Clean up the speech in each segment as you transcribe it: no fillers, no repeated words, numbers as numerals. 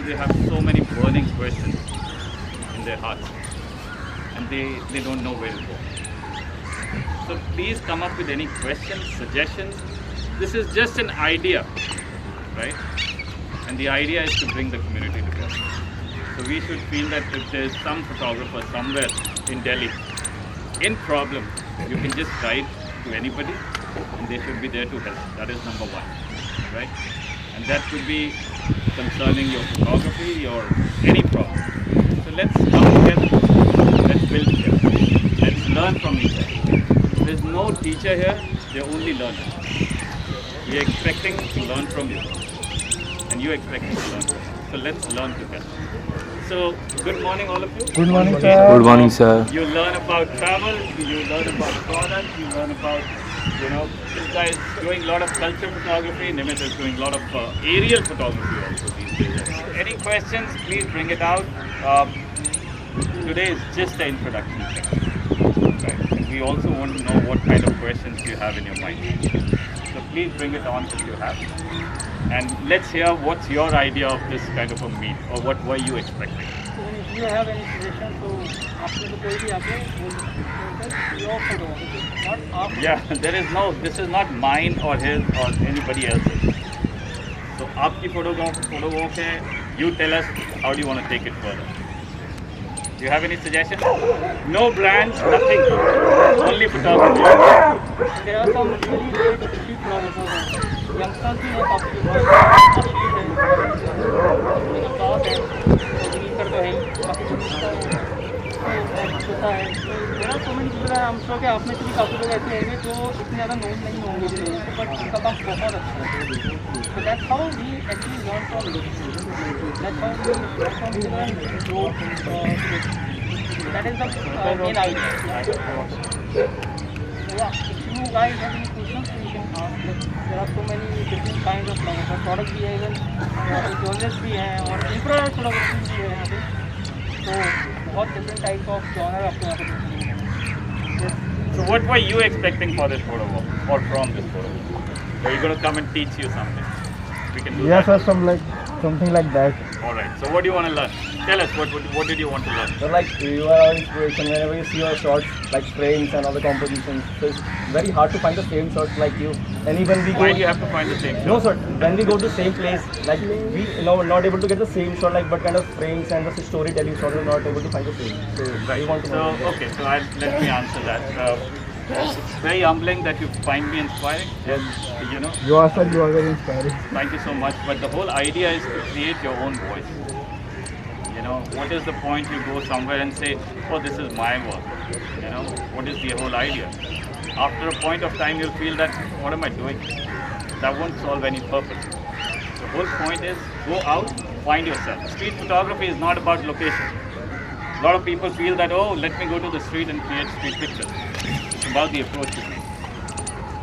they have so many burning questions in their hearts, and they don't know where to go. So please come up with any questions, suggestions. This is just an idea, right? And the idea is to bring the community together. So we should feel that if there's some photographer somewhere in Delhi in problem, you can just write to anybody and they should be there to help. That is number one, right? And that could be concerning your photography or any problem. So let's come together, let's build together, let's learn from each other. There's no teacher here, they're only learners. We're expecting to learn from you and you're expecting to learn from us. So let's learn together. So, good morning all of you. Good morning, sir. Good morning, sir. You learn about travel, you learn about product, you learn about, this guy is doing a lot of culture photography, Nimit is doing a lot of aerial photography also these days. Any questions, please bring it out. Today is just the introduction section. Right? And we also want to know what kind of questions you have in your mind. So please bring it on if you have. And let's hear what's your idea of this kind of a meet, or what were you expecting? So if you have any suggestion, so आपने तो कोई भी आके your photo, not our photo. Yeah, this is not mine or his or anybody else's. So आपकी photo है, you tell us how do you want to take it further. Do you have any suggestions? No brands, nothing. Only photography. There are some really great street photographers. Youngsters भी हैं काफी जो मेरे पास है, Vineet तो है, काफी छोटा है, there are so many people हैं, I'm sure कि आप में से भी काफी लोग ऐसे होंगे जो इतने ज़्यादा known नहीं होंगे भी नहीं, but उनका काम बहुत अच्छा है. So that's how we actually learn from this. That's how we learn from children grow. That is the main idea. Yeah, if you guys have any questions, you can ask. There are so many different kinds of photographers. Product भी है, even journalists भी हैं और infrared photography भी है यहाँ पे. So बहुत different type of genre आपको यहाँ पे मिलेंगे. So what were you expecting for this photo walk or from this photo walk? Are you going to come and teach you something? We can do Yes, that. sir, something like that. Alright, so what do you want to learn? Tell us, what did you want to learn? So like you are our inspiration whenever you see your shots, like frames and all the compositions. So it's very hard to find the same shots like you. And even we Why go. do you have to find the same shot? No, sir. When we go to the same place, like we not able to get the same shot, like but kind of frames and the storytelling shot, we're not able to find the same. So Right. we want to. So okay, so let me answer that. It's very humbling that you find me inspiring. Yes. You are, sir. You are very inspiring. Thank you so much. But the whole idea is to create your own voice. What is the point you go somewhere and say, oh, this is my work? What is the whole idea? After a point of time, you'll feel that, what am I doing? That won't solve any purpose. The whole point is, go out, find yourself. Street photography is not about location. A lot of people feel that, oh, let me go to the street and create street pictures. It's about the approach you take.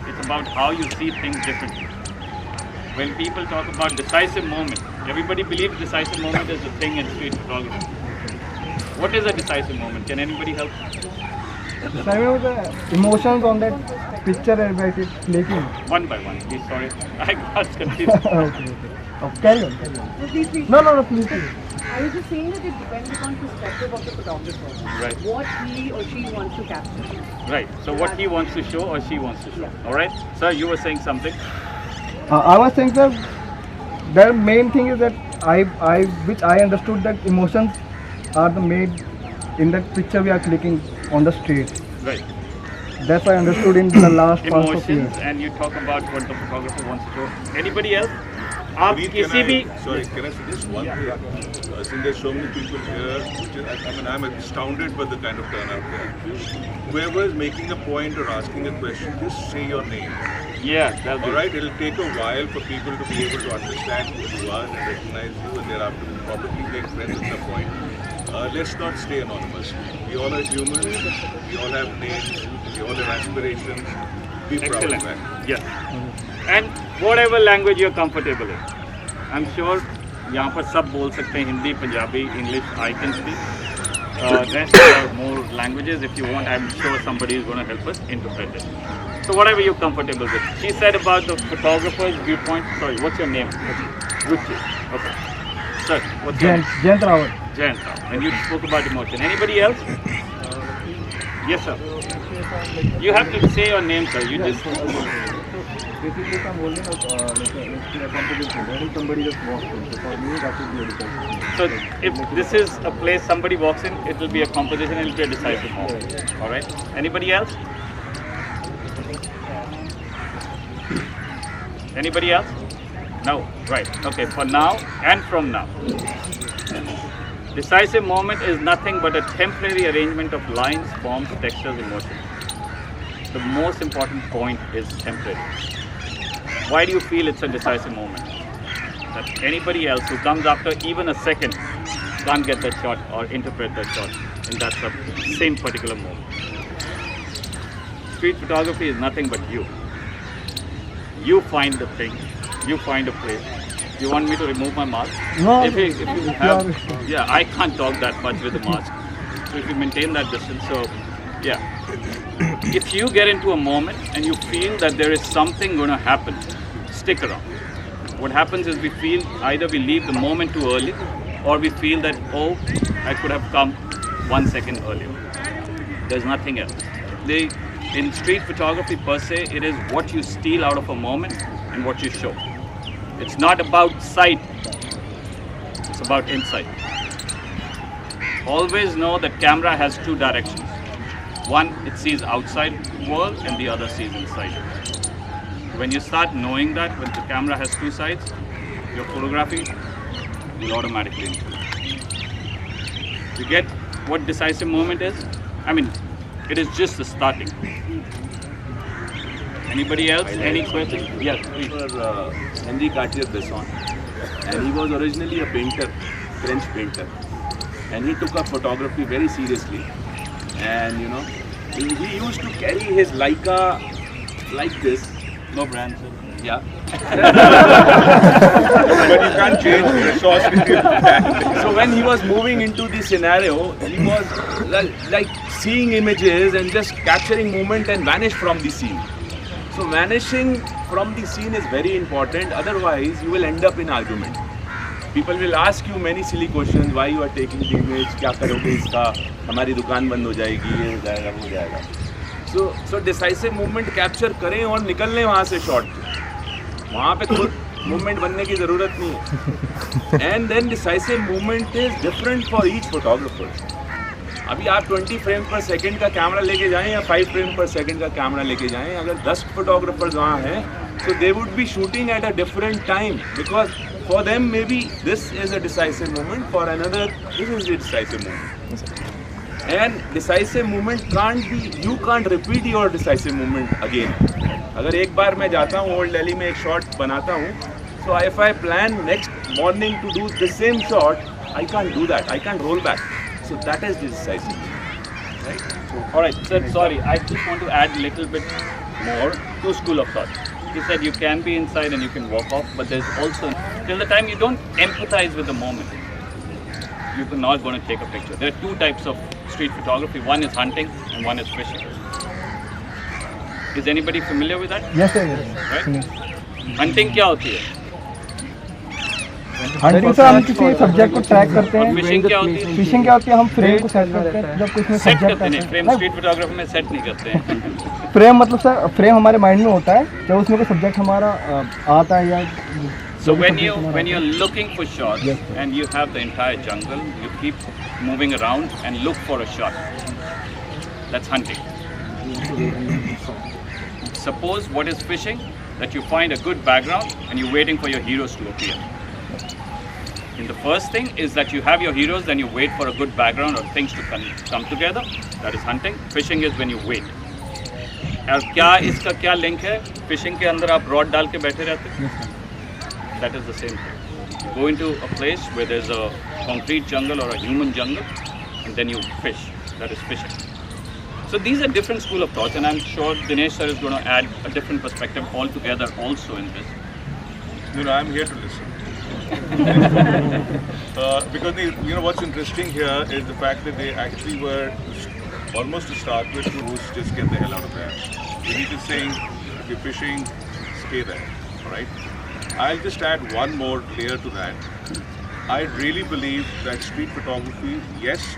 It's about how you see things differently. When people talk about decisive moment, everybody believes decisive moment is the thing in street photography. What is a decisive moment? Can anybody help? The emotions on that picture and by it clicking. One by one, please. Sorry, I got confused. Okay. Carry on. No, please, please. No, please. I was just saying that it depends upon perspective of the photographer. Right. What he or she wants to capture. Right. So what he wants to show or she wants to show. All right. Sir, you were saying something. I was saying that the main thing is that which I understood that emotions are the made in that picture we are clicking on the street. Right. That's I understood in the last past of Emotions, years. and you talk about what the photographer wants to show. Anybody else? आप किसी भी Sorry, can I suggest one thing? Since there's so many people here, I'm astounded by the kind of turnout there. Whoever is making a point or asking a question, just say your name. Yeah, that'll be All right, it'll take a while for people to be able to understand who you are and recognize you, and thereafter will probably make friends at some point. Let's not stay anonymous. We all are human. We all have names. We all have aspirations. Be proud of excellent. that. Yes. And whatever language you're comfortable in. I'm sure यहाँ पर सब बोल सकते हैं Hindi, Punjabi, English. I can speak. Rest are more languages. If you want, I'm sure somebody is going to help us interpret it. So whatever you're comfortable with. She said about the photographer's viewpoint. Sorry, what's your name? Ruchi. Okay. Sir, what's your name? Jayant Rawat. Jayant. And you spoke about emotion. Anybody else? Yes, sir. You have to say your name, sir. You just. Basically, if I'm holding a composition, when somebody just walks in, so for me that would be a decisive. So if this is a place somebody walks in, it will be a composition and it will be a decisive moment. All right. Anybody else? Anybody else? No. Right. Okay. For now and from now. Decisive moment is nothing but a temporary arrangement of lines, forms, textures, emotions. The most important point is temporary. Why do you feel it's a decisive moment? That anybody else who comes after even a second can't get that shot or interpret that shot in that same particular moment. Street photography is nothing but you. You find the thing, you find a place. You want me to remove my mask? No. If you have, yeah, I can't talk that much with the mask. So if you maintain that distance, so yeah. If you get into a moment and you feel that there is something going to happen, stick around. What happens is we feel either we leave the moment too early or we feel that, oh, I could have come 1 second earlier. There's nothing else. In street photography per se, it is what you steal out of a moment and what you show. It's not about sight, it's about insight. Always know that camera has two directions. One, it sees outside world and the other sees inside. When you start knowing that, when the camera has two sides, your photography will automatically improve. You get what decisive moment is? I mean, it is just the starting. Anybody else? Any questions? Yes, please. Henri Cartier-Bresson, and he was originally a painter, French painter, and he took up photography very seriously. And you know, he used to carry his Leica like this. No brand, sir. Yeah. But you can't change the sauce with your hand. So when he was moving into the scenario, he was like seeing images and just capturing moment and vanish from the scene. So vanishing from the scene is very important. Otherwise, you will end up in argument. People will ask you many silly questions. Why you are taking the image? क्या करोगे इसका? हमारी दुकान बंद हो जाएगी. ये हो जाएगा, वो हो जाएगा. So decisive movement capture करें और निकलने वहाँ से shot. वहाँ पे खुद movement बनने की ज़रूरत नहीं है. And then decisive movement is different for each photographer. अभी आप 20 फ्रेम पर सेकंड का कैमरा लेके जाएं या 5 फ्रेम पर सेकंड का कैमरा लेके जाएं, अगर 10 फोटोग्राफर्स वहाँ हैं, so they would be shooting at a different time because for them maybe this is a decisive moment, for another this is a decisive moment. And decisive moment can't be, you can't repeat your decisive moment again. अगर एक बार मैं जाता हूँ old Delhi में एक shot बनाता हूँ, so if I plan next morning to do the same shot, I can't do that. I can't roll back. So that is decisive, right? All right, sir, sorry, I just want to add a little bit more to school of thought. You said you can be inside and you can walk off, but there's also, till the time you don't empathize with the moment, you're not going to take a picture. There are two types of street photography. One is hunting and one is fishing. Is anybody familiar with that? Yes, sir. Right? Hunting क्या होती है? Hunting से हम किसी subject को track करते और हैं. फिशिंग क्या होती है? फिशिंग क्या होती है? हम फ्रेम को सेट करते हैं जब कुछ में सेट सब्जेक्ट करते नहीं, आता फ्रेम है. स्ट्रीट फोटोग्राफी में सेट नहीं करते हैं. फ्रेम मतलब सर फ्रेम हमारे माइंड में होता है जब उसमें कोई सब्जेक्ट हमारा आता है या. So when you're looking for shots and you have the entire jungle, you keep moving around and look for a shot. That's hunting. Suppose what is fishing? That you find a good background and you're waiting for your heroes to appear. In the first thing is that you have your heroes, then you wait for a good background or things to come together. That is hunting. Fishing is when you wait. और क्या इसका क्या link है? Fishing के अंदर आप rod डाल के बैठे रहते हैं. That is the same thing. You go into a place where there's a concrete jungle or a human jungle, and then you fish. That is fishing. So these are different school of thoughts, and I'm sure Dinesh sir is going to add a different perspective altogether also in this. No, I'm here to listen. Because what's interesting here is the fact that they actually were almost to start with to just get the hell out of there. Vineet is saying, if you're fishing, stay there. All right. I'll just add one more layer to that. I really believe that street photography, yes,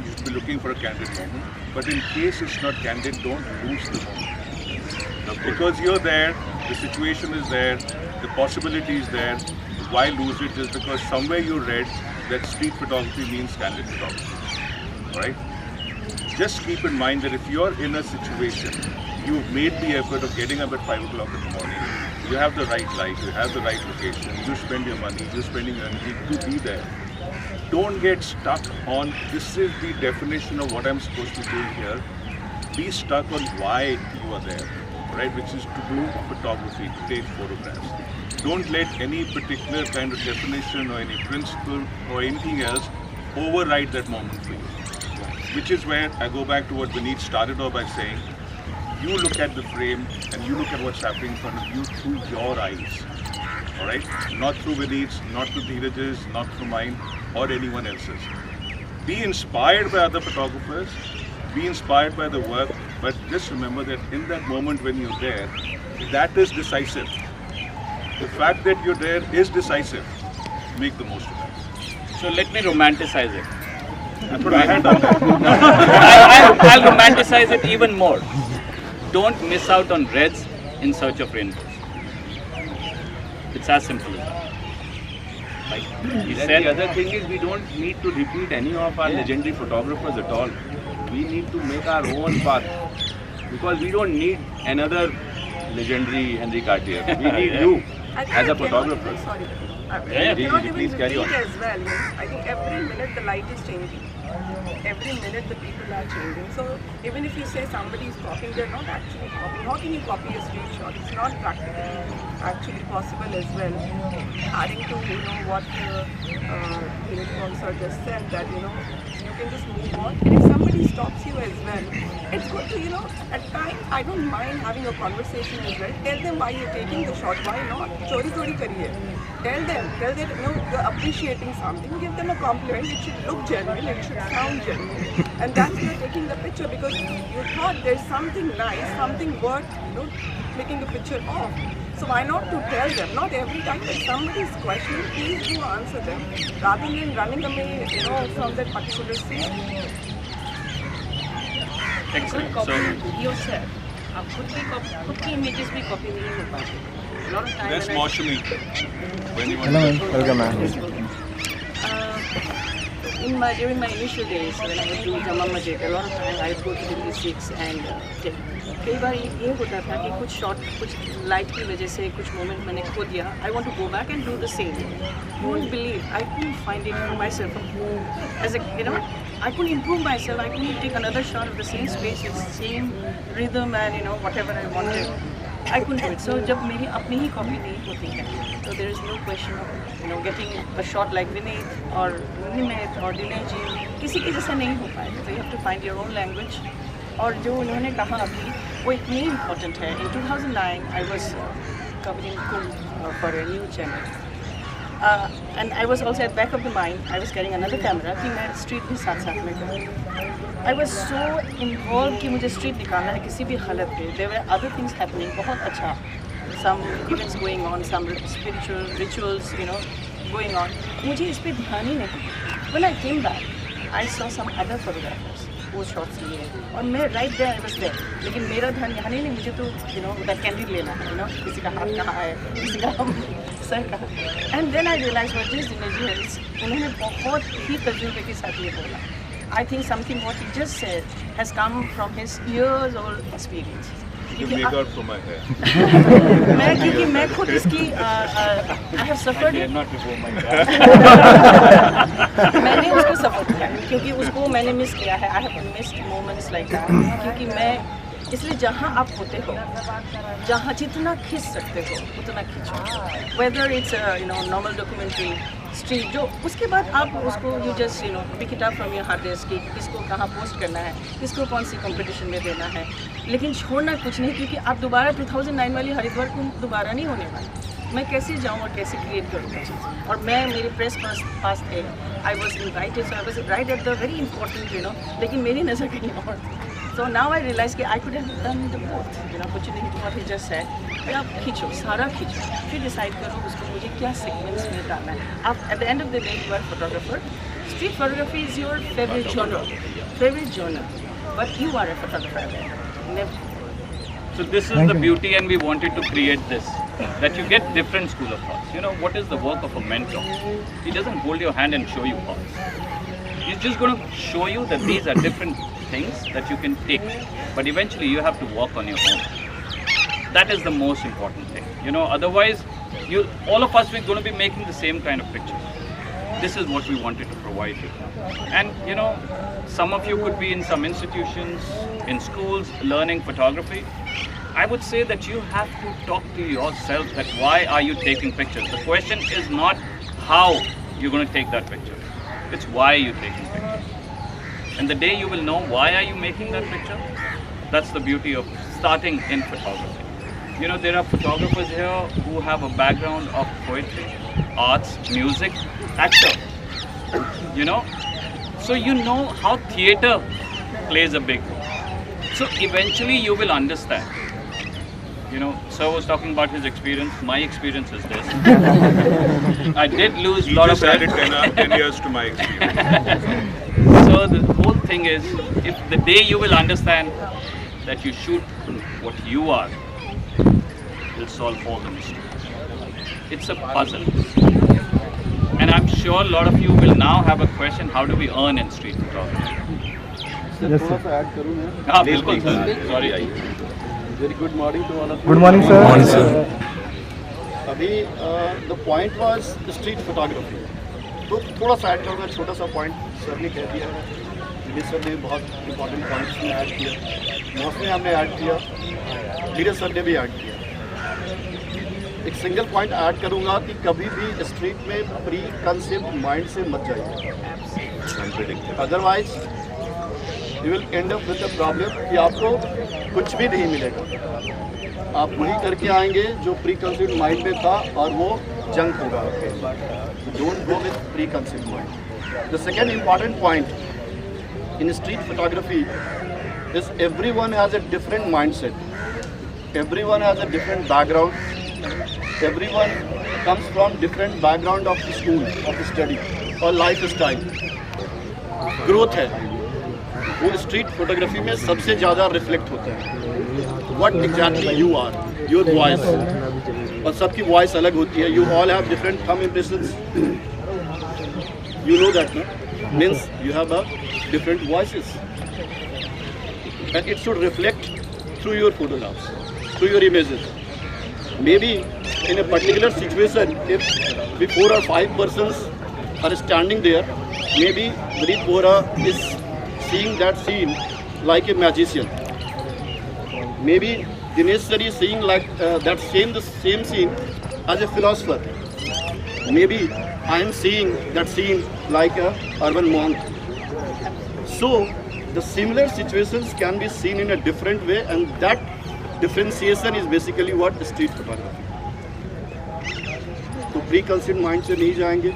you should be looking for a candid moment, but in case it's not candid, don't lose the moment. Because you're there, the situation is there, the possibility is there. Why lose it? Just because somewhere you read that street photography means candid photography, right? Just keep in mind that if you're in a situation, you've made the effort of getting up at 5 o'clock in the morning, you have the right light, you have the right location, you spend your money, you're spending your energy to be there. Don't get stuck on, this is the definition of what I'm supposed to do here. Be stuck on why you are there, right? Which is to do photography, to take photographs. Don't let any particular kind of definition or any principle or anything else override that moment for you. Which is where I go back to what Vineet started off by saying, you look at the frame and you look at what's happening in front of you through your eyes, all right? Not through Vineet's, not through Dheeraj's, not through mine or anyone else's. Be inspired by other photographers, be inspired by the work, but just remember that in that moment when you're there, that is decisive. The fact that you're there is decisive. Make the most of it. So let me romanticize it. That's what I had done. I'll romanticize it even more. Don't miss out on reds in search of rainbows. It's as simple as that. Like he Then said, the other thing is we don't need to repeat any of our legendary photographers at all. We need to make our own path because we don't need another legendary Henry Cartier. We need you as a photographer. Sorry. Yeah, Cannot even please carry on. repeat as well. I think every minute the light is changing. Every minute the people are changing. So even if you say somebody is copying, they're not actually copying. How can you copy a street shot? It's not practically actually possible as well. Adding to what Vineet also just said, that you can just move on. And if somebody stops you as well, it's good to at times I don't mind having a conversation as well. Tell them why you're taking the shot. Why not? Chori kariye. Tell them you're appreciating something. Give them a compliment. It should look genuine. It should sound genuine. And that's you're taking the picture because you thought there's something nice, something worth clicking a picture of. So why not to tell them? Not every time that somebody is questioning, please do answer them rather than running away, from that particular scene. excellent. Copy So yourself. आप खुद की images भी copy नहीं हो पाती. A lot of time That's when I- Moshami. When you want Hello, to ma'am. Welcome, ma'am. During my initial days when I was doing Jama Masjid, a lot of time I would go to the D6 and कई बार ये होता था कि कुछ shot कुछ light की वजह से कुछ मोमेंट मैंने खो दिया. I want to go back and do the same. You won't believe I couldn't find it for myself. As a I couldn't improve myself. I couldn't take another shot of the same space with the same rhythm and whatever I wanted. I couldn't do it. So जब मेरी अपनी ही copy नहीं होती है, so there is no question of getting a shot like Vineet or Vineet or Dinesh ji, किसी के जैसा नहीं हो पाएगा. So you have to find your own language. और जो उन्होंने कहा अभी वो इतनी इम्पोर्टेंट है. In 2009 I was covering Kumbh for a new channel. And I was also at back of the mind, I was carrying another camera कि मैं street भी साथ साथ में करूँ. I was so involved कि मुझे street निकालना है किसी भी हालत पे. There were other things happening, बहुत अच्छा. Some events going on, some spiritual rituals, going on. मुझे इस पे ध्यान ही नहीं. When I came back, I saw some other photographers. वो शॉट्स लिए और मैं right there I was there, लेकिन मेरा ध्यान यहाँ नहीं, मुझे तो उधर कैंडिड लेना है, किसी का हाथ कहाँ है, किसी का सर कहाँ. And then I realize what is Dinesh, उन्होंने बहुत ही तजुर्बे के साथ ये बोला. I think something what he just said has come from his years और experience. make out for my hair. क्योंकि मैं खुद इसकी आई हैव सफर्ड, मैंने उसको सफर किया है क्योंकि उसको मैंने मिस किया है. I have missed moments like that क्योंकि मैं इसलिए जहाँ आप होते हो, जहाँ जितना खींच सकते हो उतना खींचो. Whether it's normal documentary street, जो उसके बाद आप उसको you just pick it up from your hard disk कि किसको कहाँ पोस्ट करना है, किसको कौन सी कंपटीशन में देना है, लेकिन छोड़ना कुछ नहीं क्योंकि आप दोबारा 2009 वाली हरिद्वार को दोबारा नहीं होने वाला. मैं कैसे जाऊँ और कैसे क्रिएट करूँ. और मैं मेरे प्रेस पास थे, I was invited, so I was right at the very important लेकिन मेरी नज़र कहीं और थी. So now I realize that I could have done the both. You know, what he just said. कि आप खींचो, सारा खींचो, फिर डिसाइड करो उसको मुझे क्या सीक्वेंस में डालना है. आप at the end of the day you are a photographer. Street photography is your favorite genre, but you are a photographer. Never. So this is the beauty, and we wanted to create this, that you get different school of thoughts. You know, what is the work of a mentor? He doesn't hold your hand and show you paths. He's just going to show you that these are different things that you can take, but eventually you have to walk on your own. That is the most important thing. You know, otherwise, all of us, we're going to be making the same kind of pictures. This is what we wanted to provide you. And, you know, some of you could be in some institutions, in schools, learning photography. I would say that you have to talk to yourself that why are you taking pictures? The question is not how you're going to take that picture. It's why you're taking pictures. And the day you will know why are you making that picture, that's the beauty of starting in photography. You know, there are photographers here who have a background of poetry, arts, music, actor. You know, so you know how theatre plays a big role. So eventually you will understand. You know, Sir was talking about his experience. My experience is this. I did lose a He lot just of added 10 years to my experience. So the whole thing is, if the day you will understand that you shoot what you are, will solve all the mysteries. It's a puzzle. And I'm sure a lot of you will now have a question, how do we earn in street photography? Yes, sir. Add करूँ मैं. हाँ, बिल्कुल sir. Sorry. Very good morning to all of you. Good morning, sir. Morning, sir. अभी the point was street photography. तो थोड़ा सा add करूँगा, छोटा सा पॉइंट सर ने कह दिया है. विनीत सर ने बहुत इंपॉर्टेंट पॉइंट्स में ऐड किया, मौसम ने हमने ऐड किया, धीरज सर ने भी ऐड किया. एक सिंगल पॉइंट ऐड करूँगा कि कभी भी स्ट्रीट में प्री कंसेप्ट माइंड से मत जाइए. Otherwise you will and up with the problem कि आपको कुछ भी नहीं मिलेगा. आप वही करके आएंगे जो प्री कंसेप्ट माइंड में था और वो जंक होगा आपके. Don't go with pre concept mind. The second important point in street photography is everyone has a different mindset, everyone has a different background, everyone comes from different background of school, of study or lifestyle. Growth है वो street photography में सबसे ज़्यादा reflect होता है. What exactly you are, your voice, और सबकी voice अलग होती है. You all have different thumb impressions, you know that ना, means you have a different voices. And it should reflect through your photographs, through your images. Maybe in a particular situation, if 4 or 5 persons are standing there, maybe Vineet Vohra is seeing that scene like a magician. Maybe Dinesh sir is seeing like the same scene as a philosopher. Maybe I am seeing that scene like a urban monk. So the similar situations can be seen in a different way, and that differentiation is basically what street photography. तो pre कंसीड mind से नहीं जाएंगे.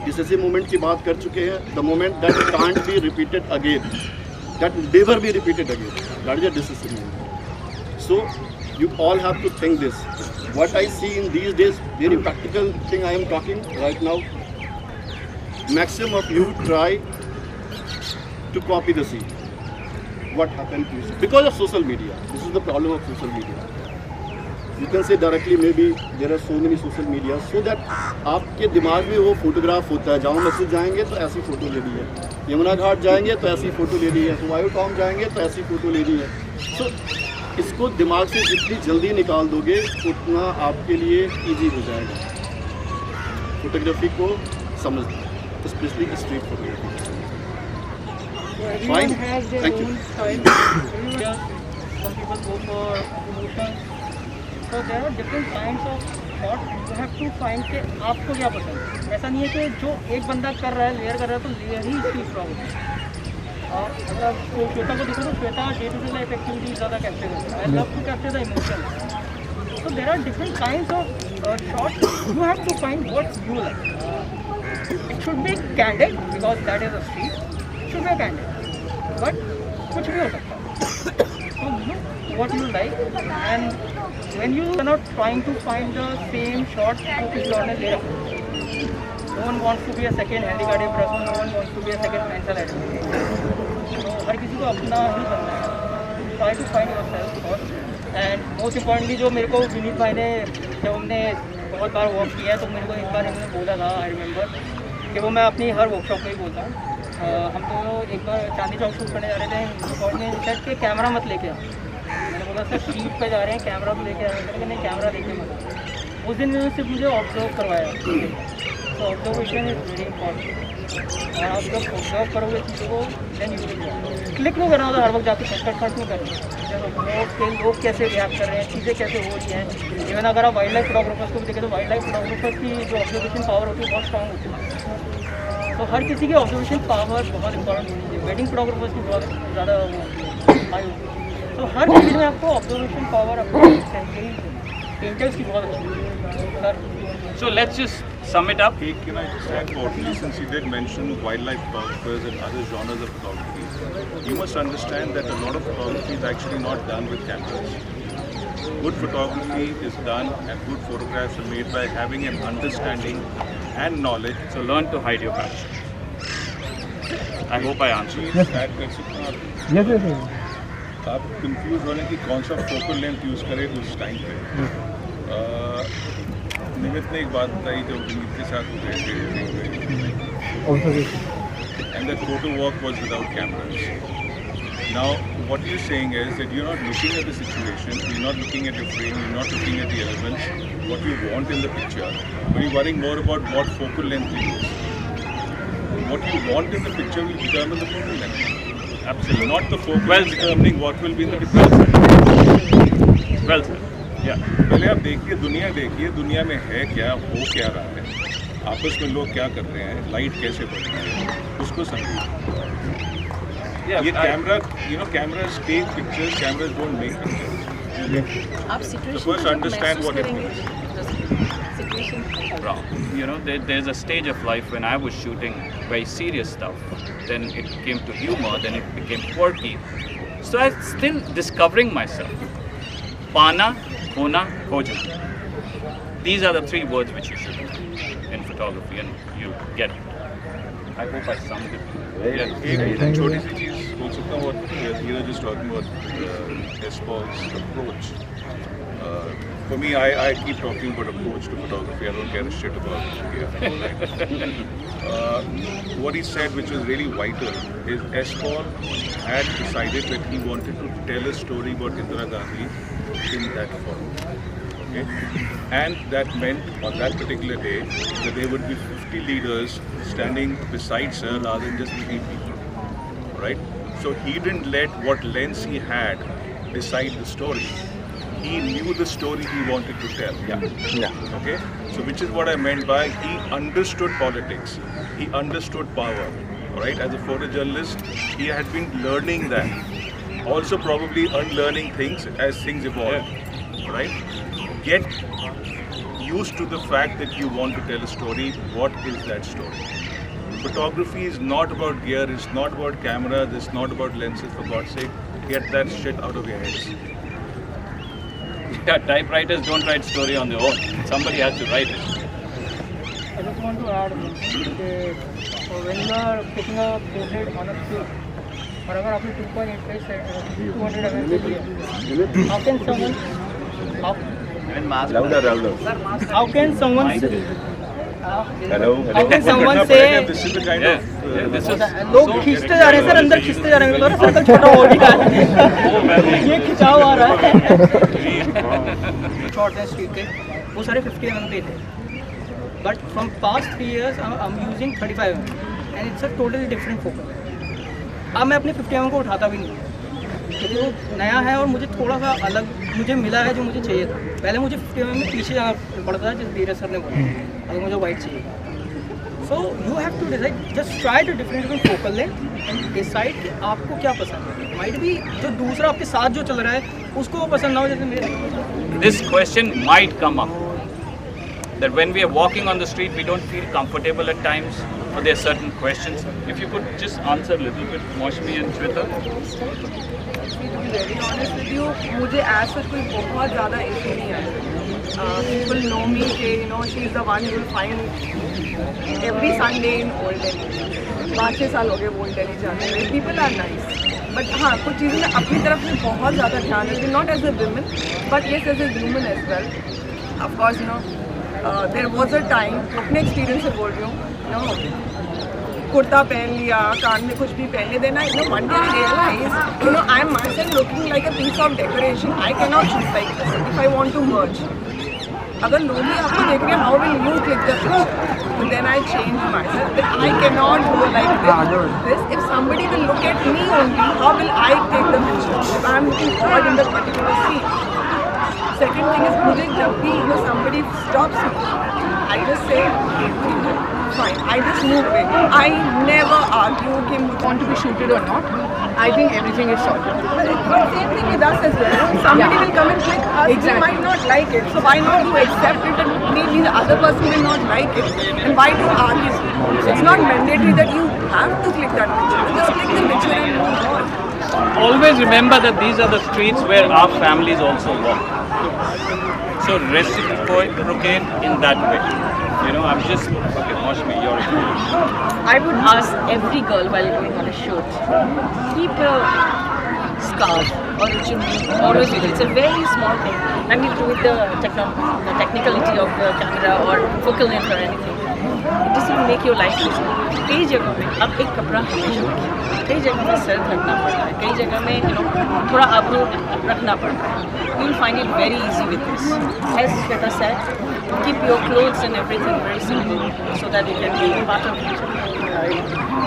Decisive moment की बात कर चुके हैं. The moment that can't be repeated again, that never be repeated again, that is a decisive moment. So you all have to think this. What I see in these days, very practical thing I am talking right now. Maximum of you try to copy the scene. What happened to you? Because of social media. This is the problem of social media. You can say directly, maybe there are so many social media, so that आपके दिमाग में वो photograph होता है. जामा मस्जिद जाएंगे तो ऐसी photo लेनी है, यमुना घाट जाएंगे तो ऐसी फ़ोटो लेनी है, हुमायूं टॉम जाएंगे तो ऐसी फ़ोटो लेनी है. सो इसको दिमाग से जितनी जल्दी निकाल दोगे उतना आपके लिए ईजी हो जाएगा फोटोग्राफी को समझना, specially street photography. Everyone Fine. has their Thank you. own style. Some people go for emotions. So there are different kinds of thought. You have to find कि आपको क्या पसंद है. ऐसा नहीं है कि जो एक बंदा कर रहा है, लेयर कर रहा है, तो लेयर ही इसकी प्रॉब्लम है. और अगर आप श्वेता को देखो तो Shweta day to day life activities ज़्यादा कैप्चर करती है. I love to capture the emotion. So there are different kinds of shots. You have to find what you like. It should be candid because that is a street. Should be candid. But कुछ भी हो सकता है. what you like, and when you are not trying to find the same shot जो किसी और ने ले रखा है. No one wants to be a second handicarded person, no one wants to be a second mental adult. So हर किसी को अपना ही करना है. Try to find yourself first. And most importantly जो मेरे को विनीत भाई ने जब हमने बहुत बार वर्क किया है तो मेरे को एक बार इन्होंने बोला था, आई रिमेंबर, कि वो मैं अपनी हर वर्कशॉप में ही बोलता हूँ. हम तो एक बार चांदनी चौक शूट करने जा रहे थे, और ने सेट के कैमरा मत लेके आओ. मैंने बोला सर स्ट्रीट पे जा रहे हैं, कैमरा तो लेके आए. मैंने नहीं, कैमरा लेके मत. उस दिन इन्होंने सिर्फ मुझे ऑब्जर्व करवाया. तो ऑब्जर्वेशन इज वेरी इंपॉर्टेंट. और आप जब ऑब्जर्व करोगे चीज़ों को देन यू विल क्लिक नहीं करना होता हर वक्त जाके कट नहीं करना. लोग कैसे रिएक्ट कर रहे हैं, चीज़ें कैसे हो रही हैं. इवन अगर आप वाइल्ड लाइफ फोटोग्राफर्स को भी देखें तो वाइल्ड लाइफ फोटोग्राफर्स की जो ऑब्जर्वेशन पावर होती है बहुत स्ट्रॉन्ग होती है. तो हर किसी की ऑब्जर्वेशन पावर बहुत इंपॉर्टेंट होनी चाहिए. वेडिंग फोटोग्राफर्स की बहुत ज़्यादा हाई होती है. तो हर चीज़ में आपको ऑब्जर्वेशन पावर आपको चाहिए. पेंटर्स की बहुत अच्छी sir. So let's just sum it up. Hey, can I just add shortly, since you did mention wildlife photographers and other genres of photography, you must understand that a lot of photography is actually not done with cameras. Good photography is done and good photographs are made by having an understanding and knowledge. So learn to hide your passion. I hope I answered. Please add Decisive. Yes. आप confuse होने की कौन सा focal length use करें उस time पे. निमित ने एक बात बताई जब विनीत के साथ गए थे, and that photo walk was without cameras. Now what you're saying is that you're not looking at the situation, you're not looking at your frame, you're not looking at the elements, what you want in the picture, but you're worrying more about what focal length you use. What you want in the picture will determine the focal length. Absolutely. Not the focal length determining what will be in the picture. Well said. Yeah. पहले आप देखिए, दुनिया में है क्या, हो क्या रहा है, आपस में लोग क्या कर रहे हैं, लाइट कैसे पड़ रही है, उसको समझिए. ये camera, cameras take pictures, cameras don't make pictures. आप So first understand what it means. Wrong. There's a stage of life when I was shooting very serious stuff. Then it came to humor. Then it became quirky. So I'm still discovering myself. Pana, hona, khojna. These are the three words which you should in photography, and you get it. I hope I summed it. एक छोटी सी चीज़ बोल सकता हूँ. What Dheeraj is talking about Espol's approach. For me, I keep talking about approach to photography. I don't care a shit about gear. What he said, which was really vital, is Espol had decided that he wanted to tell a story about Indira Gandhi in that form. Okay? And that meant on that particular day that there would be 50 leaders standing beside her rather than just 3 people. Right? So he didn't let what lens he had decide the story. He knew the story he wanted to tell. Yeah. Okay? So which is what I meant by he understood politics. He understood power. Right? As a photojournalist, he had been learning that. Also probably unlearning things as things evolve. Right? Get used to the fact that you want to tell a story. What is that story? Photography is not about gear, it's not about cameras, it's not about lenses, for God's sake. Get that shit out of your heads. Yeah, typewriters don't write story on their own. Somebody has to write it. I just want to add when you are taking a portrait on a film, और अगर आपने 2.85 200 mm के लिए, how can someone how can someone how can someone say This is the kind of This is लोग खींचते जा रहे हैं सर, अंदर खींचते जा रहे हैं. मेरे सर्कल छोटा हो गया है, ये खिंचाव आ रहा है. शॉर्ट एंड स्ट्रीट के वो सारे 50 mm के थे, but from past 3 years I am using 35 mm and it's a totally different focus. अब मैं अपने 50 mm को उठाता भी नहीं, क्योंकि वो नया है और मुझे थोड़ा सा अलग मुझे मिला है जो मुझे चाहिए था. पहले मुझे 50 mm में पीछे जाना पड़ता है, जिस धीरज सर ने बोला, अगर मुझे वाइट चाहिए. So you have to decide, just try two different focal length and decide कि आपको क्या पसंद है. माइट भी जो दूसरा आपके साथ जो चल रहा है उसको वो पसंद ना हो, जैसे मेरे. This question might come up, that when we are walking on the street, we don't feel comfortable at times, or there are certain questions. If you could just answer a little bit, Moshmi and Shweta. See, to be very honest with you, मुझे as such कोई बहुत ज़्यादा issue नहीं है. People know me कि she is the one you will find every Sunday in Old Delhi. 5-6 साल हो गए Old Delhi जाते हुए. People are nice. But हाँ, कुछ चीज़ें मैं अपनी तरफ से बहुत ज़्यादा ध्यान रखती हूँ. Not as a woman, but yes as a human as well. Of course, there was a time, अपने experience से बोल रही हूँ, कुर्ता पहन लिया, कान में कुछ भी पहन देना, one day I realized, I am myself looking like a piece of decoration. I cannot shoot like this if I want to merge. अगर लोग ही आपको देख रहे हैं, how will you click the picture? So then I changed myself that I cannot go like this. If somebody will look at me only, how will I take the picture? If I am looking odd in the particular scene. Second thing is, मुझे जब भी somebody stops me, I just say, fine. I just move away. I never argue कि we want to be shooted or not. I think everything is sorted. But same thing with us as well. Somebody will come and click us. Exactly. We might not like it. So why not you accept it, and maybe the other person will not like it. And why do argue? So it's not mandatory that you have to click that picture. Just click the picture and move on. Always remember that these are the streets where our families also walk. So reciprocate in that way. I'm just okay. Watch me. Your experience. I would ask every girl while going on a shoot, keep your scarf or a chunni always with you. It's a very small thing. Nothing to do with the technicality of the camera or focal length or anything. It just will make your life easy. कई जगहों में अब एक कपड़ा हमेशा रखिए. कई जगह में सर ढकना पड़ता है. कई जगह में थोड़ा आबरू रखना पड़ता है. You will find it very easy with this. As Shweta said, keep your clothes and everything very simple so that you can be part of it.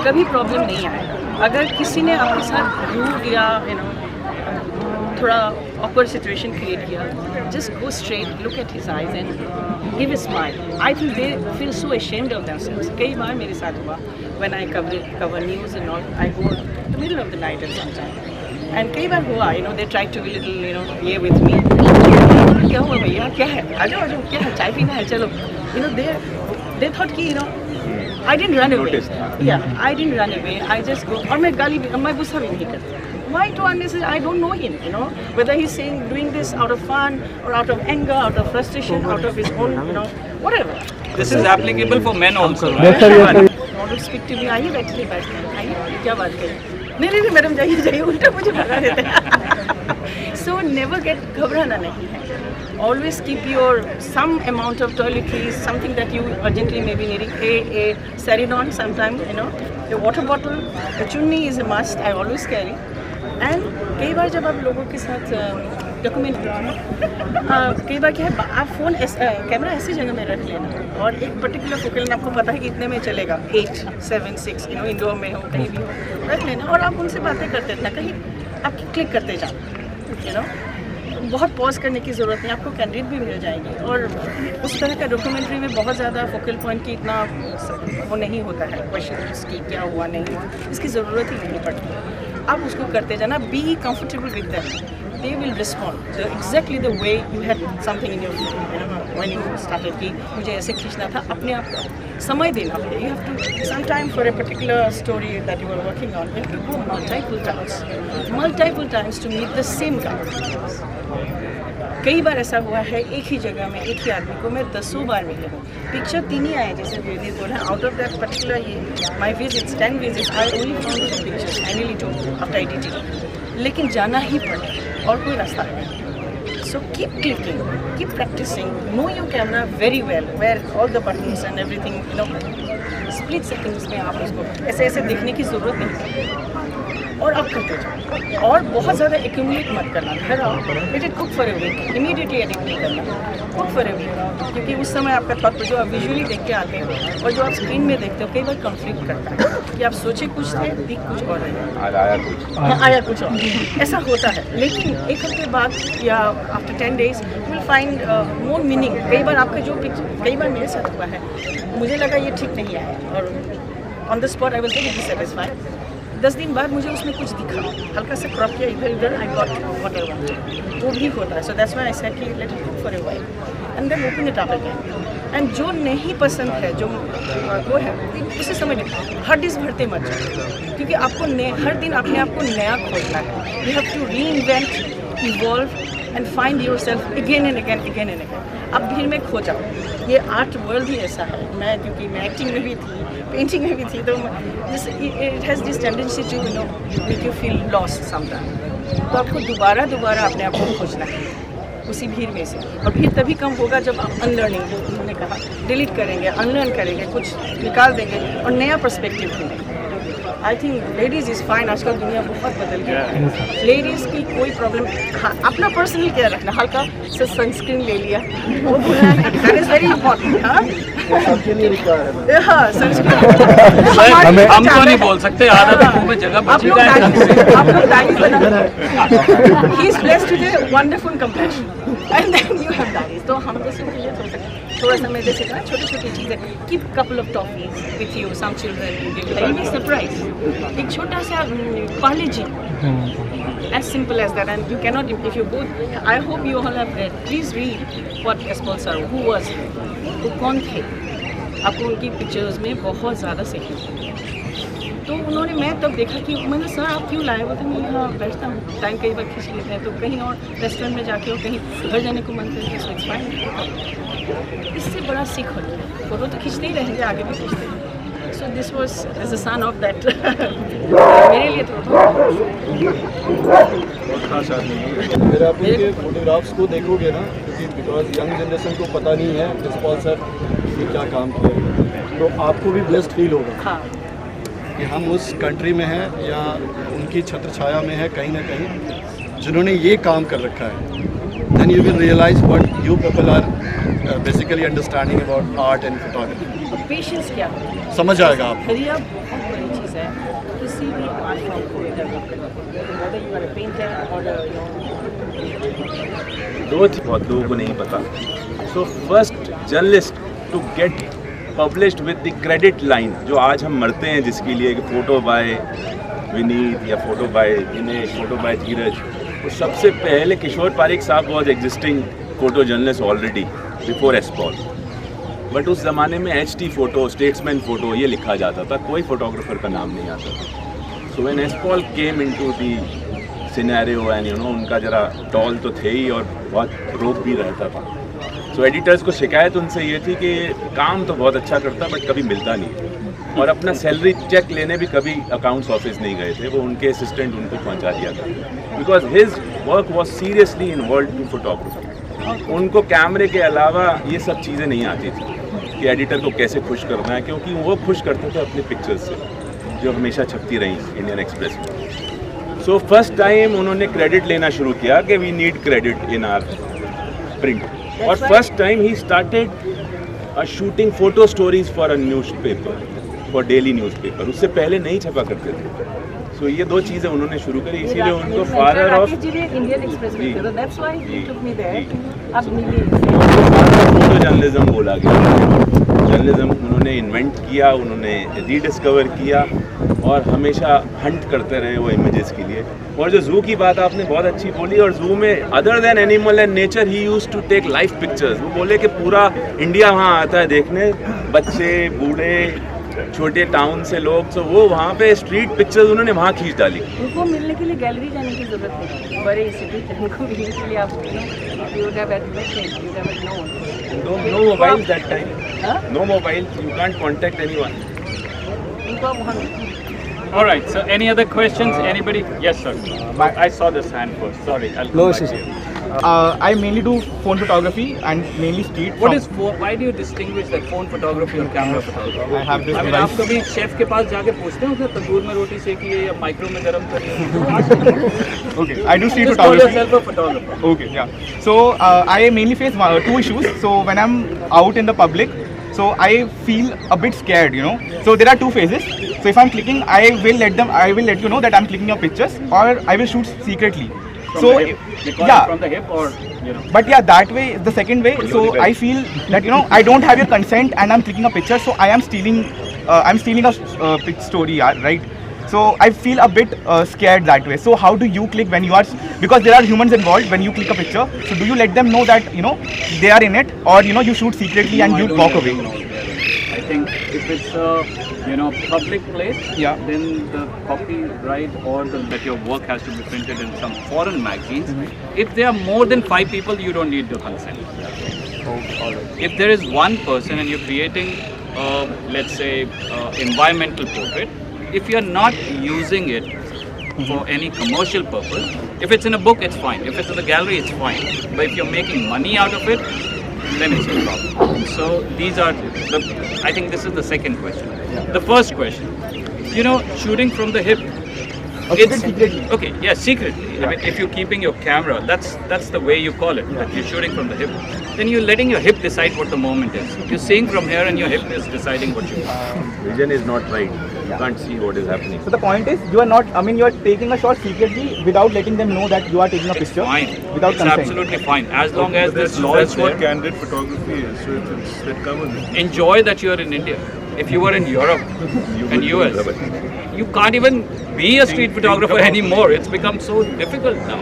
कभी प्रॉब्लम नहीं आएगा. अगर किसी ने आपके साथ रूड या थोड़ा awkward situation create किया, just go straight, look at his eyes and give a smile. I think they feel so ashamed of themselves. कई बार मेरे साथ हुआ when I cover news and all, I go in the middle of the night and sometimes. And कई बार हुआ, they try to be little, yeah with me. क्या हुआ भैया? क्या है? आजो क्या है? चाय पीना है? चलो. They thought कि I didn't run away. Yeah, I didn't run away. I just go. और मैं गाली भी, मैं गुस्सा भी नहीं करती. Why to unnecessary? I don't know him. Whether he's doing this out of fun or out of anger, out of frustration, out of his own, whatever. This is applicable for men also, right? Yes, sir. Yes, sir. Want to speak to me? आइए बैठिए आइए क्या बात करें? नहीं madam जाइए उल्टा मुझे भगा देते हैं. So never get घबराना नहीं है. Always keep your some amount of toiletries, something that you urgently may be needing. A Saridon sometime, a water bottle, a chunni is a must. I always carry. And कई बार जब आप लोगों के साथ document कई बार क्या है, आप फ़ोन कैमरा ऐसी जगह में रख लेना और एक पर्टिकुलर फोकल आपको पता है कि इतने में चलेगा 8, 7, 6 इंडोर में हो कहीं भी हो रख लेना और आप उनसे बातें करते रहना. कहीं आप क्लिक करते जाओ. बहुत पॉज करने की ज़रूरत नहीं. आपको कैंडिडेट भी मिल जाएगी और उस तरह का डॉक्यूमेंट्री में बहुत ज़्यादा फोकल पॉइंट की इतना वो नहीं होता है. क्वेश्चन की क्या हुआ नहीं हुआ इसकी ज़रूरत ही नहीं पड़ती. आप उसको करते जाना. Be comfortable with that. They will respond exactly the way you had something in your when you started कि मुझे ऐसे खींचना था. अपने आप को समय देना पड़ेगा. You have to sometime for a particular story that you are working on. You have to go multiple times to meet the same guy. कई बार ऐसा हुआ है एक ही जगह में एक ही आदमी को मैं 10 बार मिली हूँ. पिक्चर 3 ही आए जैसे विनीत बोला. Out of that particular my visits 10 visits I only found 2 pictures finally 2 after editing. लेकिन जाना ही पड़ा और कोई रास्ता नहीं. So keep clicking, keep practicing, know your camera very well, where all the buttons and everything, split seconds में आप उसको ऐसे देखने की ज़रूरत नहीं और आप करते जाओ. और बहुत ज़्यादा एक्यूमुलेट मत करना. घर आओ, let it cook for a week. Immediately edit नहीं करना. कुक फॉर अ वीक क्योंकि उस समय आपका थॉट जो आप विजुअली देख के आते हो और जो आप स्क्रीन में देखते हो कई बार कॉन्फ्लिक्ट करता है कि आप सोचे कुछ थे दिख कुछ और है. आया कुछ और ऐसा होता है. लेकिन एक हफ्ते बाद या after 10 days you will find more meaning. कई बार आपका जो पिक्चर कई बार मेरे साथ हुआ है मुझे लगा ये ठीक नहीं आया और on the spot I was very dissatisfied. 10 दिन बाद मुझे उसमें कुछ दिखा, हल्का सा क्रॉप किया इधर उधर. I got what I wanted. वो भी होता है. So that's why I said कि let it cook for a while and then open it up again. And जो नहीं पसंद है जो वो है उसे समझ हर डिश भरते मत जाओ, क्योंकि आपको हर दिन अपने आप को नया खोजना है. You have to reinvent, evolve and find yourself again and again, again and again. अब भीड़ में खो जाओ. ये आर्ट वर्ल्ड ही ऐसा है. मैं क्योंकि मैं एक्टिंग में भी थी, पेंटिंग में भी थी, तो it has this tendency to make you feel lost sometime. तो आपको दोबारा अपने आप को खोजना है उसी भीड़ में से. और भीड़ तभी कम होगा जब आप अनलर्निंग, जो उन्होंने कहा, डिलीट करेंगे, अनलर्न करेंगे, कुछ निकाल देंगे और नया पर्सपेक्टिव ढूंढेंगे. I think ladies is fine. आजकल दुनिया बहुत बदल गई है. लेडीज़ की कोई प्रॉब्लम, हाँ अपना पर्सनल केयर रखना, हल्का से सनस्क्रीन ले लिया, वो भूलना नहीं, दैट इज़ वेरी इंपॉर्टेंट. हाँ सनस्क्रीन हम तो नहीं बोल सकते, आधा तो में जगह आप बची लोग है. आप लोग डायरीज बना. He is blessed with wonderful complexion and then you have diaries. तो हम जैसे के लिए थोड़ा सा मैं जैसे कहा, छोटी छोटी चीज़ें, keep couple of toffees with you, some children you give like surprise. एक छोटा सा पार्ले जी, as simple as that. And you cannot, if you go, I hope you all have read, please read what Espol sir, who was he, वो कौन थे. आपको उनकी pictures में बहुत ज़्यादा सीखना. तो उन्होंने, मैं तब देखा कि मैंने, सर आप क्यों लाए? वो तो मैं यहाँ बैठता हूँ, टाइम कई बार खींच लेते हैं, तो कहीं और रेस्टोरेंट में जाके और कहीं घर जाने को मन करता है, सो इट्स फाइन. इससे बड़ा सीख होता है. फोटो तो खींचते ही रहेंगे, आगे भी खींचते हैं. So this was as a son of that. मेरे लिए तो फिर आप उनके फोटोग्राफ्स को देखोगे ना, क्योंकि बिकॉज यंग जनरेशन को पता नहीं है एस्पॉल सर ने क्या काम किया, तो आपको भी ब्लेस्ड फील होगा. हाँ. कि हम उस कंट्री में हैं या उनकी छत्र छाया में है कहीं ना कहीं, जिन्होंने ये काम कर रखा है. Then you will realize what you people are basically understanding about art and photography. Patience क्या समझ आएगा आप. खरिया बहुत बड़ी चीज़ है किसी भी आर्ट फॉर्म को डेवलप करने. whether you are a painter or दो चीज़ बहुत लोगों को नहीं पता. So first journalist to get published with the credit line, जो आज हम मरते हैं जिसके लिए, कि फोटो बाय विनीत या photo by Dinesh, photo by Dheeraj, तो सबसे पहले किशोर पारिक साहब was existing photo journalist already before S Paul. But उस ज़माने में HT फ़ोटो, स्टेट्समैन फ़ोटो ये लिखा जाता था, कोई फोटोग्राफर का नाम नहीं आता था. So when S Paul came into the scenario and उनका जरा टॉल तो थे ही और बहुत रोक भी रहता था. सो एडिटर्स को शिकायत उनसे ये थी कि काम तो बहुत अच्छा करता बट कभी मिलता नहीं, और अपना सैलरी चेक लेने भी कभी अकाउंट्स ऑफिस नहीं गए थे, वो उनके असिस्टेंट उनको पहुंचा दिया था. Because his work was seriously involve to photography. उनको कैमरे के अलावा ये सब चीज़ें नहीं आती थी कि एडिटर को कैसे खुश करना है, क्योंकि वो खुश करते थे अपने पिक्चर्स से, जो हमेशा छपती रही इंडियन एक्सप्रेस में. सो फर्स्ट टाइम उन्होंने क्रेडिट लेना शुरू किया कि we need credit in our print. और फर्स्ट टाइम ही started shooting photo stories for a newspaper, for daily newspaper. उससे पहले नहीं छपा करते थे. सो ये दो चीज़ें उन्होंने शुरू करी, इसीलिए उनको फादर ऑफ इंडियन एक्सप्रेस में थे, तो that's why he took me there. अब मिली फोटो जर्नलिज्म बोला गया. जर्नलिज्म उन्होंने इन्वेंट किया, उन्होंने रीडिस्कवर किया और हमेशा हंट करते रहे वो इमेजेस के लिए. और जो जू की बात आपने बहुत अच्छी बोली, और जू में other than animal and nature he used to take live pictures. वो बोले कि पूरा इंडिया वहाँ आता है देखने, बच्चे, बूढ़े, छोटे टाउन से लोग. तो वो वहाँ पे स्ट्रीट पिक्चर्स उन्होंने वहाँ खींच डाली. उनको मिलने के लिए गैलरी जाने की जरूरत नहीं, बड़े सिटी उनको मिलने के लिए आप No mobiles that time. No mobiles. You can't contact anyone. उनको वहाँ. All right. So, any other questions? Anybody? Yes, sir. I saw this hand first. Sorry, I'll come back to you. I mainly do phone photography and mainly street. What is why do you distinguish that phone photography और camera photography? I have this I mean, device. आप कभी chef के पास जाके पूछते हैं उसने तंदूर में रोटी सेकी है या माइक्रो में गरम करी है? Okay, I do street Just call photography. yourself a photographer. Okay, yeah. So I mainly face two issues. So when I'm out in the public, so I feel a bit scared, So there are two phases. So if I'm clicking, I will let you know that I'm clicking your pictures, or I will shoot secretly. From So the hip. They call it from the hip or But yeah, that way is the second way. So I feel that I don't have your consent and I'm clicking a picture, so I am stealing. I'm stealing a story, right? So I feel a bit scared that way. So how do you click when you are? Because there are humans involved when you click a picture. So do you let them know that they are in it, or you shoot secretly and you walk away? I think if it's a public place, then the copyright or that your work has to be printed in some foreign magazines. If there are more than 5 people, you don't need the consent. If there is one person and you're creating, let's say, environmental portrait, if you're not using it for any commercial purpose, if it's in a book, it's fine. If it's in the gallery, it's fine. But if you're making money out of it, then it's a problem. So these are I think this is the second question. The first question, shooting from the hip. It's secretly. Okay, yeah, secretly. I mean, if you're keeping your camera, that's the way you call it. That you're shooting from the hip. Then you're letting your hip decide what the moment is. You're seeing from here, and your hip is deciding what you want. Vision is not right. You can't see what is happening. So the point is, you are not. I mean, you are taking a shot secretly without letting them know that you are taking a picture. Fine. Without it's consent. Absolutely fine. As long as this law That's is what there. candid photography is. So that covers it. Enjoy that you are in India. If you were in Europe and US, you can't even be a street photographer anymore. It's become so difficult now,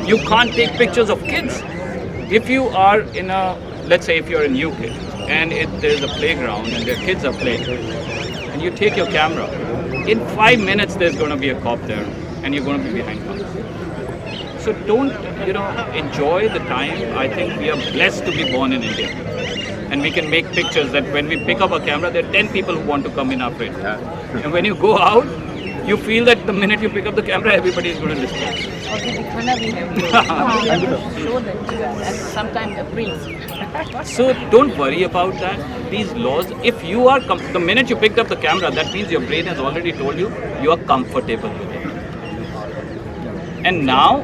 You can't take pictures of kids. If you are in let's say if you're in UK and there's a playground and their kids are playing, and you take your camera, in 5 minutes there's going to be a cop there and you're going to be behind bars. So don't, enjoy the time. I think we are blessed to be born in India. And we can make pictures that when we pick up a camera, there are 10 people who want to come in our frame. And when you go out, you feel that the minute you pick up the camera, everybody is going to listen. Okay, dikhana bhi hai. Show them and sometimes a prints. So don't worry about that. These laws, if you are, the minute you picked up the camera, that means your brain has already told you, you are comfortable with it. And now,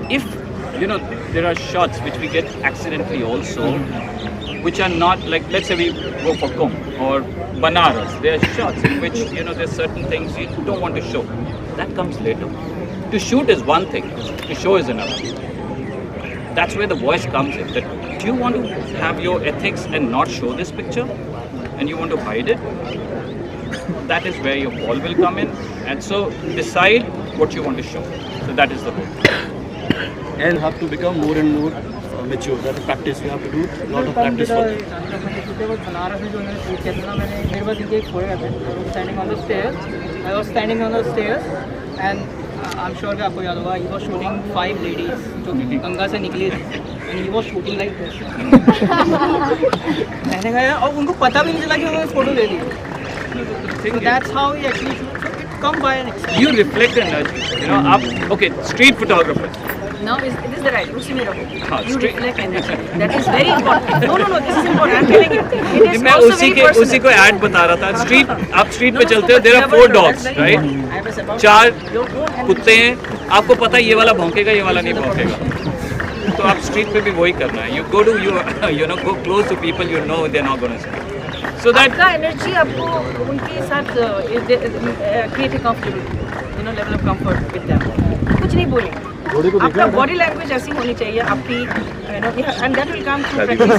if, there are shots which we get accidentally also, which are not like, let's say we go for Kumbh or Banaras, there are shots in which, there's certain things you don't want to show. That comes later. To shoot is one thing, to show is another. That's where the voice comes in. That do you want to have your ethics and not show this picture? And you want to hide it? That is where your ball will come in. And so decide what you want to show. So that is the goal. And have to become more and more mature. That practice you have to do a lot of practice for that. Banaras में जो मैंने shoot किया था ना, मैंने मेरे पास इनके एक फोटो थे. Standing on the stairs, I was standing on the stairs, and I'm sure कि आपको याद होगा, he was shooting 5 ladies जो कि गंगा से निकली थी, and he was shooting like this. मैंने कहा यार, और उनको पता भी नहीं चला कि उन्होंने फोटो ले ली. So that's how he actually shoots. So it come by an experience. You reflect energy. Okay, street photographers. Now is the right? उसी में रहो. You straight. reflect energy. That is very important. No. This is important. I'm telling you. It is मैं also उसी very के personal. उसी को add बता रहा था. स्ट्रीट आप स्ट्रीट पे No, चलते हो, but there are never 4 do. Dogs, That's very right? important. I was about 4 your own energy. कुत्ते हैं. आपको पता है ये वाला भौंकेगा, ये वाला नहीं भौंकेगा. तो आप स्ट्रीट पे भी वही करना है. You go to go close to people you know they're not going to speak. So that आपका एनर्जी आपको उनके साथ create comfortable, level of comfort with them. कुछ नहीं बोलेंगे. आपका बॉडी लैंग्वेज ऐसी होनी चाहिए आपकी, and that will come through practice.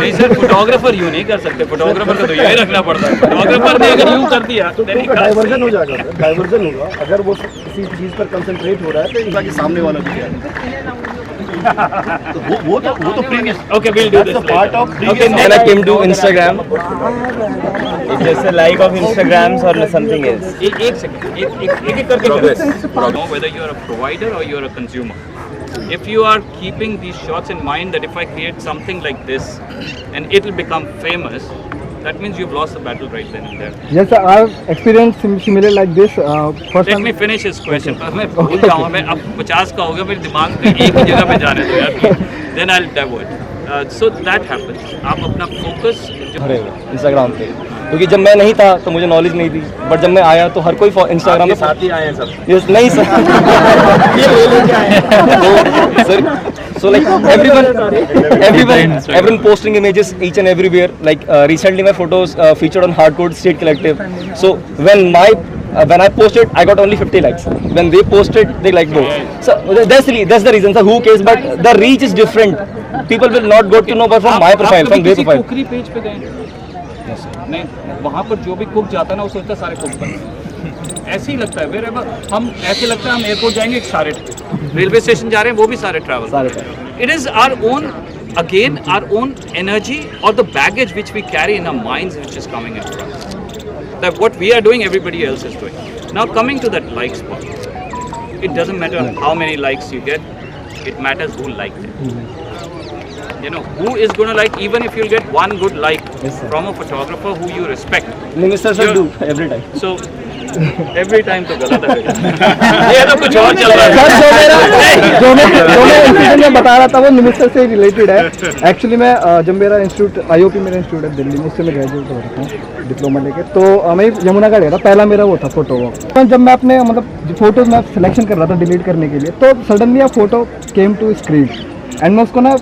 नहीं सर, फोटोग्राफर यूँ नहीं कर सकते. फोटोग्राफर को तो यही रखना पड़ता है. फोटोग्राफर ने अगर यूँ कर दिया तो डाइवर्जन हो जाएगा. डाइवर्जन होगा अगर वो किसी चीज पर कंसंट्रेट हो रहा है, तो ताकि सामने वाला भी है. तो वो तो previous. Okay, we'll do this. Part of When I came to Instagram, it's just a like of Instagrams or something else. एक सेकंड, एक करके know whether you are a provider or you are a consumer. If you are keeping these shots in mind that if I create something like this and it will become famous, that means you've lost the battle right then and there. Yes, sir, I've experienced similar like this. First Let me finish his question. मैं भूल जाऊँगा, मैं अब 50 का हो गया, मेरे दिमाग में एक ही जगह पे जाने दो यार. Then I'll divert. So that happens. आप अपना focus Instagram पे, क्योंकि जब मैं नहीं था तो मुझे नॉलेज नहीं थी, बट जब मैं आया तो हर कोई Instagram पे साथ ही आए हैं सब. Yes, नहीं सर. ये ले लेके आए हैं. Sir, so like everyone posting images each and everywhere. Like recently my photos featured on Hardcore State Collective. So when I posted, I got only 50 likes. When they posted, they liked more. So that's the reason. So who cares? But the reach is different. People will not go to know but from my profile, from their profile. Cookery page पे गए नहीं, वहाँ पर जो भी cook जाता है ना, वो सोचता है सारे कुक बने. ऐसे ही लगता है. वेयर हम ऐसे लगता है हम एयरपोर्ट जाएंगे, सारे रेलवे स्टेशन जा रहे हैं, वो भी सारे travel. It is our own again our own energy or the baggage which we carry in our minds which is coming in front. That what we are doing, everybody else is doing. Now coming to that likes part, it doesn't matter how many likes you get, it matters who liked it. You know, who is going to like, even if you'll get one good like from a photographer who you respect. Minister sir do every time. So every time तो गलत है ये तो कुछ और चल रहा है। जो मैं इंसिडेंट में बता रहा था वो निमित्तर से रिलेटेड है। एक्चुअली मैं जब मेरा इंस्टीट्यूट IOP मेरा इंस्टीट्यूट है दिल्ली में, उससे मैं ग्रेजुएट हो रहा था डिप्लोमा लेके, तो मैं यमुना का गया था, पहला मेरा वो था फोटो वॉक। जब मैं अपने मतलब फोटोज में सिलेक्शन कर रहा था डिलीट करने के लिए, तो suddenly a photo came to screen and मैं उसको ना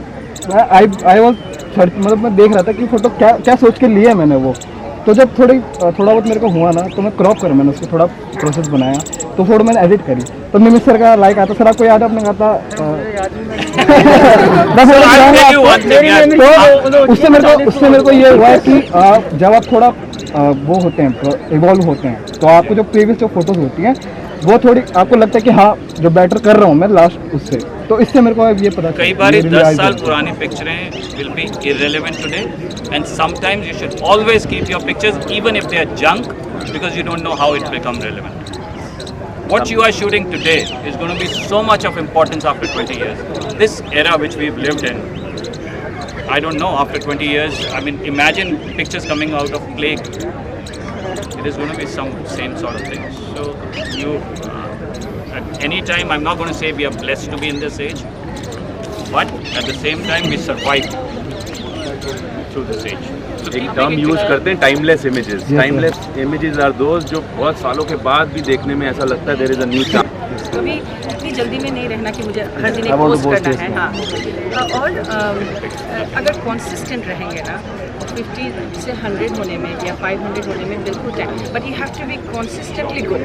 आई वॉज मतलब मैं देख रहा था कि फोटो क्या सोच के लिए मैंने वो। तो जब थोड़ा बहुत मेरे को हुआ ना, तो मैं क्रॉप कर मैंने उसको थोड़ा प्रोसेस बनाया, तो फोटो मैंने एडिट करी, तो निमित सर का लाइक आता। सर आपको याद है, आपने कहा था तो उससे मेरे को ये हुआ है कि जब आप थोड़ा वो होते हैं, इवॉल्व होते हैं, तो आपको जो प्रीवियस जो फोटोज होती हैं वो थोड़ी आपको लगता है कि हाँ जो बेटर कर रहा हूँ मैं लास्ट उससे, तो इससे मेरे को ये पता कई बार 10 साल पुरानी पिक्चरें will be irrelevant today, and sometimes you should always keep your pictures even if they are junk, because you don't know how it become relevant. What you are shooting today is going to be so much of importance after 20 years. This era which we've lived in, I don't know, after 20 years, I mean, imagine pictures coming out of plague. It is going to be some same sort of thing. So you, at any time, I'm not going to say we are blessed to be in this age, but at the same time we survived through this age. So एक term use करते हैं, timeless images. Timeless images are those जो बहुत सालों के बाद भी देखने में ऐसा लगता है there is a new charm. कभी इतनी जल्दी में नहीं रहना कि मुझे हर दिन एक पोस्ट करना है। हाँ, और अगर कॉन्सिस्टेंट रहेंगे ना 50 से 100 होने में या 500 होने में बिल्कुल time, but you have to be consistently good.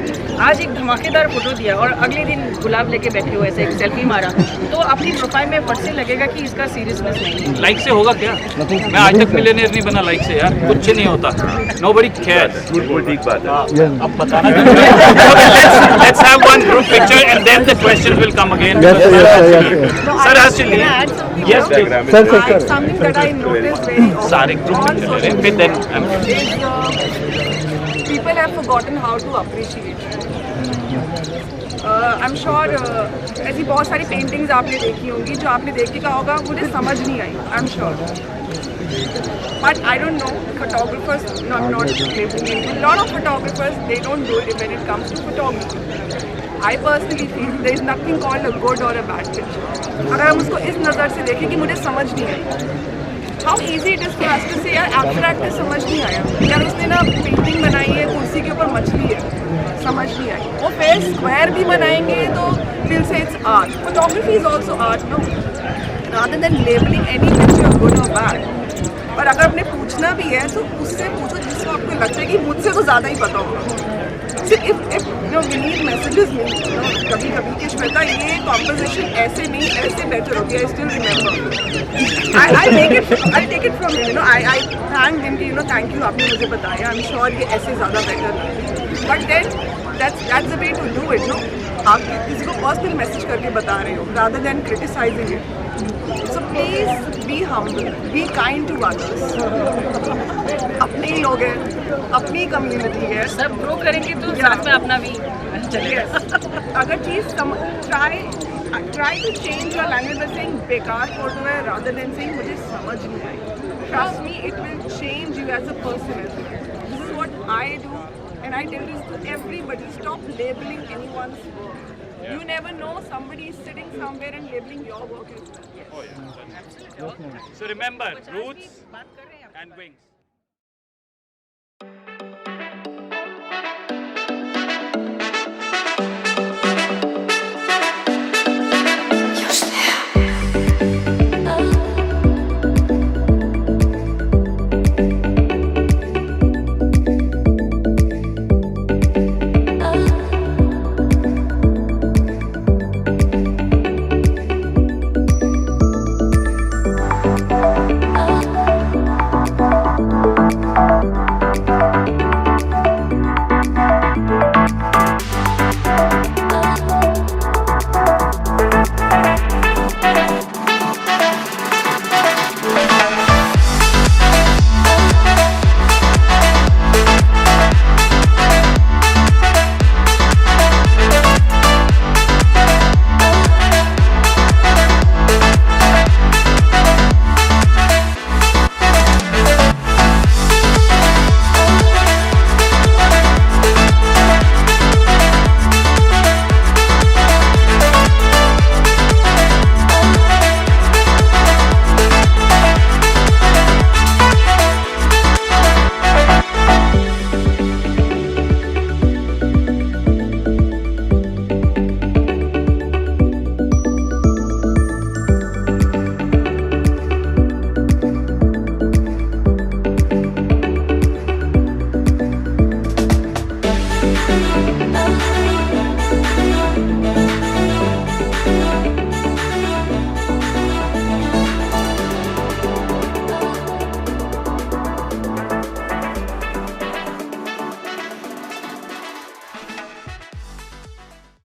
आज एक धमाकेदार फोटो दिया और अगले दिन गुलाब लेके बैठे हो, ऐसे एक सेल्फी मारा, तो अपनी प्रोफाइल में फट से लगेगा कि इसका सीरियसनेस नहीं है। लाइक से होगा क्या? मैं आज तक मिलियनेयर नहीं बना लाइक से यार, कुछ नहीं होता। Nobody cares. बिल्कुल ठीक बात है। अब बताना let's have one group picture and then the questions will come again. Sir has to leave. Yes, sir. Something that I noticed very often. सारे group picture ले रहे हैं, फिर then people have forgotten how to appreciate. I'm sure ऐसी बहुत सारी paintings आपने देखी होंगी जो आपने देख के कहा होगा मुझे समझ नहीं आई। I'm sure. But I don't know, photographers, not labeling. A lot of photographers, they don't do it when it comes to photography. I personally feel there is nothing called a good or a bad picture. अगर हम उसको इस नज़र से देखें कि मुझे समझ नहीं आई, how easy it is for us to say यार abstract है, समझ नहीं आया, यार उसने ना पेंटिंग बनाई है कुर्सी के ऊपर मछली है, समझ नहीं आई। वो फेयर स्क्वायर भी बनाएंगे तो we'll say it's art. Photography is also art, no? Rather than labeling any picture good or bad. पर अगर आपने पूछना भी है तो उससे पूछो जिसको आपको लगता है कि मुझसे तो ज़्यादा ही पता होगा। if Vineet messages me, कभी कि श्वेता ये composition ऐसे नहीं ऐसे better हो गया, I still remember. I take it from him, I thank him कि thank you आपने मुझे बताया, I'm sure ये ऐसे ज़्यादा better है। But then that's the way to do it, no? आप किसी को पर्सनल मैसेज करके बता रहे हो rather than criticizing it. So please be humble, be kind to others. अपने ही लोग हैं, अपनी कम्युनिटी है, सब ग्रो करेंगे तो साथ में अपना भी चलेगा। अगर चीज try to change your language by saying बेकार फोटो है rather than saying मुझे समझ नहीं आई. Trust me, it will change you as a person. This is what I do, and I tell this to everybody. Stop labeling anyone's work. You never know, somebody is sitting somewhere and labeling your work as well. So remember, roots and wings.